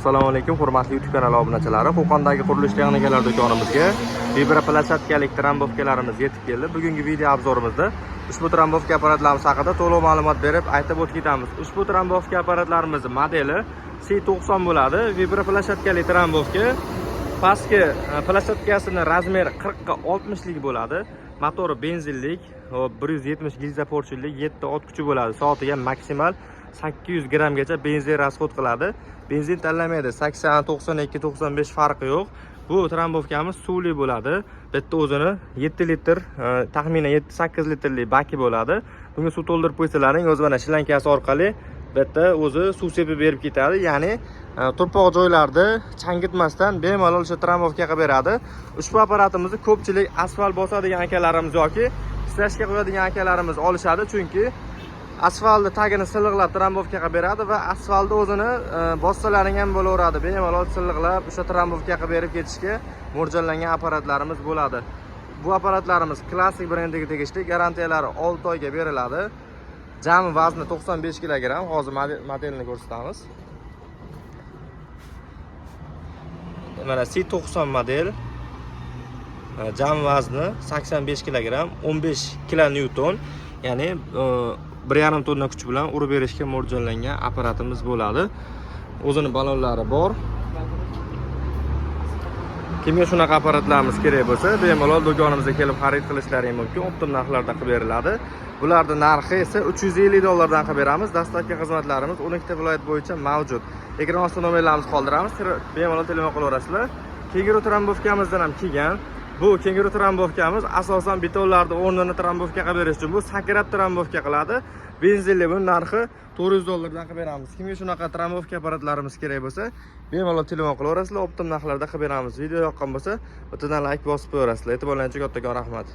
Assalomu alaykum, hurmatli YouTube kanali obunachilari. Qo'qondagi qurilish texnikalar do'konimizga vibroplashatkalik trambovkalarimiz yetib keldi. Bugungi video obzorimizda ushbu trambovka apparatlarimiz haqida to'liq ma'lumot berib, aytib o'tib ketamiz. Ushbu trambovka apparatlarimiz modeli C90 bo'ladi. Vibroplashatkalik trambovka pastki plashatkasini razmeri 40 ga 60 lik bo'ladi. Motori benzinlik, 170 gilza porchillik, 7 ot kuchi bo'ladi. Soatiga maksimal 800 grammgacha benzin rasxod qiladi. Benzin tanlamaydi. 80, 92, 95 farqi yo'q. Bu trambovkamiz suvli bo'ladi. Bitta o'zini 7 litr, taxminan 7-8 litrlik baki bo'ladi. Bunga suv to'ldirib qo'ysalaring, o'z mana shilankasi orqali bitta o'zi suv sepib berib ketadi. Ya'ni turpoq joylarda changitmasdan bemalol o'sha trambovka qilib beradi. Ushbu apparatimizni ko'pchilik asfalt bosadigan akalarimiz yoki ishlashga qo'yadigan akalarimiz olishadi, chunki asfaltni tagini silliqlab trambovka qilib beradi va asfaltni o'zini bossalaring ham bo'laveradi. Bemalol silliqlab o'sha trambovka qilib berib ketishga mo'ljallangan apparatlarimiz bo'ladi. Bu apparatlarimiz klassik brendiga tegishli, garantiyalari 6 oyga beriladi. Jami vazni 95 kg. Hozir modelini ko'rsatamiz. Mana C90 model. Jami vazni 85 kg, 15 kN, ya'ni 1,5 tonna kuch bilan urib berishga mo'ljallangan apparatimiz bo'ladi. O'zini balonlari bor. Kimga shunaqa apparatlarimiz kerak bo'lsa, bemalol do'konimizga kelib xarid qilishlaring mumkin. Optim narxlarda qilib beriladi. Bularning narxi esa $350 dan qilib beramiz. Dastlabki xizmatlarimiz 12 ta viloyat bo'yicha mavjud. Ekran ostida nomerlarimizni qoldiramiz. Bemalol telefon qilaverasizlar. Kenguru trambovkamizdan ham kelgan. Bu kenguru trambovkamiz asosan betonlarning o'rnini trambovka qilib berish uchun bu sakrab trambovka qiladi. Benzinli bu narxi $400 dan qilib beramiz. Kimga shunaqa trambovka apparatlarimiz kerak bo'lsa, bemalol telefon qilaverasizlar. Optim narxlarda qilib beramiz. Video yoqqan bo'lsa, bittadan like bosib qo'yaverasizlar. E'tiborlaringiz uchun kattakon rahmat.